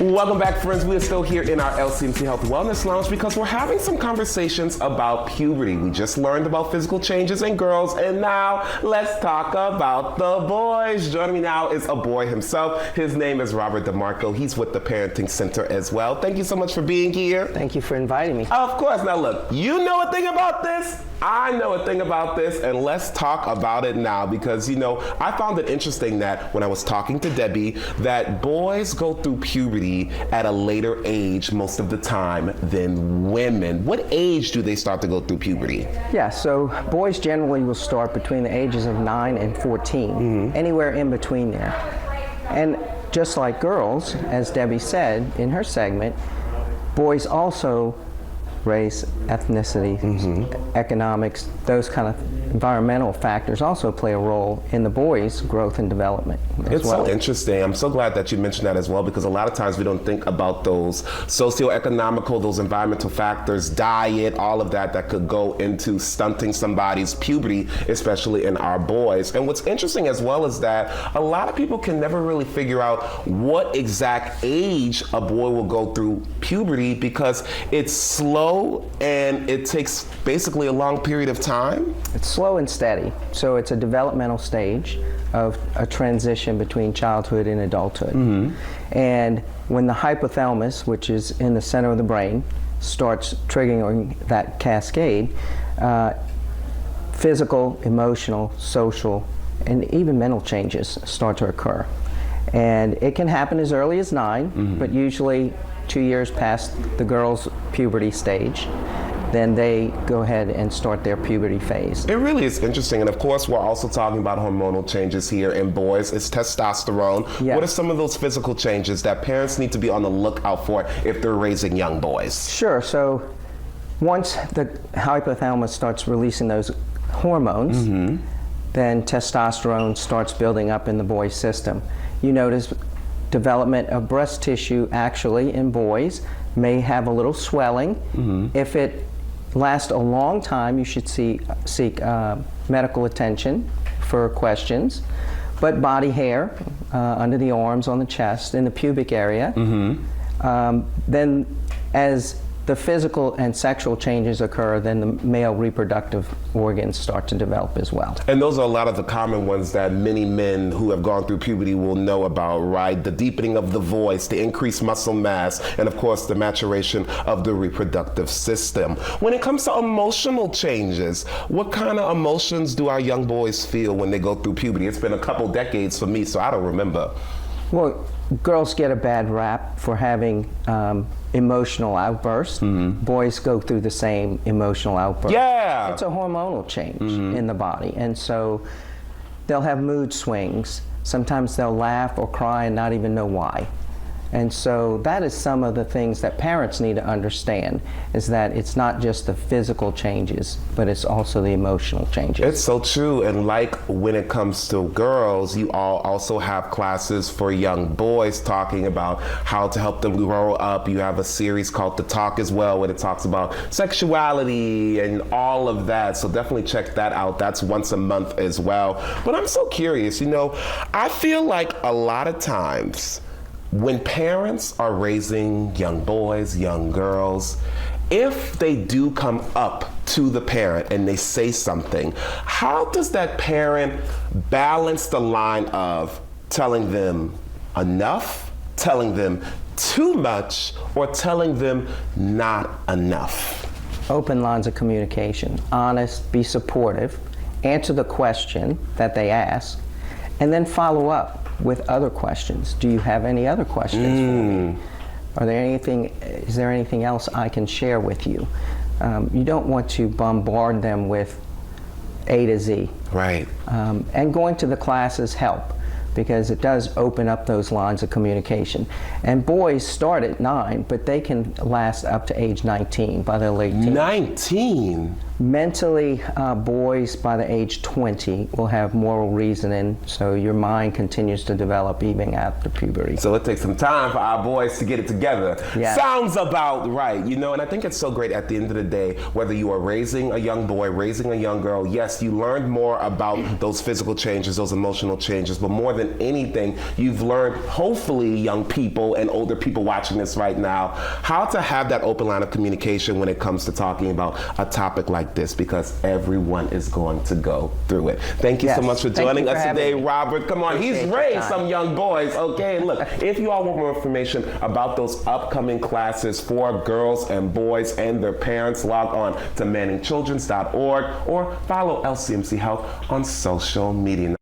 Welcome back, friends. We are still here in our LCMC Health Wellness Lounge because we're having some conversations about puberty. We just learned about physical changes in girls, and now let's talk about the boys. Joining me now is a boy himself. His name is Robert DiMarco. He's with the Parenting Center as well. Thank you so much for being here. Thank you for inviting me. Of course. Now look, you know a thing about this. I know a thing about this, and let's talk about it now because, you know, I found it interesting that when I was talking to Debbie, that boys go through puberty at a later age most of the time than women. What age do they start to go through puberty? Yeah, so boys generally will start between the ages of 9 and 14, anywhere in between there. And just like girls, as Debbie said in her segment, boys also race, ethnicity, economics, those kind of environmental factors also play a role in the boys' growth and development as It's well. so interesting. I'm so glad that you mentioned that as well, because a lot of times we don't think about those socioeconomical, those environmental factors, diet, all of that that could go into stunting somebody's puberty, especially in our boys. And what's interesting as well is that a lot of people can never really figure out what exact age a boy will go through puberty because it's slow and it takes basically a long period of time. It's slow and steady, so it's a developmental stage of a transition between childhood and adulthood. And when the hypothalamus, which is in the center of the brain, starts triggering that cascade, physical, emotional, social, and even mental changes start to occur. And it can happen as early as 9, but usually 2 years past the girl's puberty stage, then they go ahead and start their puberty phase. It really is interesting, and of course we're also talking about hormonal changes here in boys. It's testosterone. Yes. What are some of those physical changes that parents need to be on the lookout for if they're raising young boys? Sure, so once the hypothalamus starts releasing those hormones, then testosterone starts building up in the boy's system. You notice development of breast tissue actually in boys may have a little swelling. If it lasts a long time, you should seek medical attention for questions. But body hair under the arms, on the chest, in the pubic area. Then as the physical and sexual changes occur, then the male reproductive organs start to develop as well. And those are a lot of the common ones that many men who have gone through puberty will know about, right? The deepening of the voice, the increased muscle mass, and of course the maturation of the reproductive system. When it comes to emotional changes, what kind of emotions do our young boys feel when they go through puberty? It's been a couple decades for me, so I don't remember. Well, girls get a bad rap for having emotional outbursts. Boys go through the same emotional outbursts. Yeah! It's a hormonal change in the body, and so they'll have mood swings. Sometimes they'll laugh or cry and not even know why. And so that is some of the things that parents need to understand, is that it's not just the physical changes, but it's also the emotional changes. It's so true, and like when it comes to girls, you all also have classes for young boys talking about how to help them grow up. You have a series called The Talk as well, where it talks about sexuality and all of that, so definitely check that out. That's once a month as well. But I'm so curious, you know, I feel like a lot of times when parents are raising young boys, young girls, if they do come up to the parent and they say something, how does that parent balance the line of telling them enough, telling them too much, or telling them not enough? Open lines of communication, honest, be supportive, answer the question that they ask, and then follow up with other questions. Do you have any other questions for me? Is there anything else I can share with you? You don't want to bombard them with A to Z. Right. And going to the classes help, because it does open up those lines of communication. And boys start at 9, but they can last up to age 19 by their late teens. 19? Mentally, boys by the age 20 will have moral reasoning, so your mind continues to develop even after puberty. So it takes some time for our boys to get it together. Yes. Sounds about right, you know, and I think it's so great at the end of the day, whether you are raising a young boy, raising a young girl, yes, you learned more about those physical changes, those emotional changes, but more than anything, you've learned, hopefully, young people and older people watching this right now, how to have that open line of communication when it comes to talking about a topic like this, because everyone is going to go through it. Thank you so much for joining us today, Robert. Come on, he's raised some young boys, okay? And look, if you all want more information about those upcoming classes for girls and boys and their parents, log on to manningchildrens.org or follow LCMC Health on social media.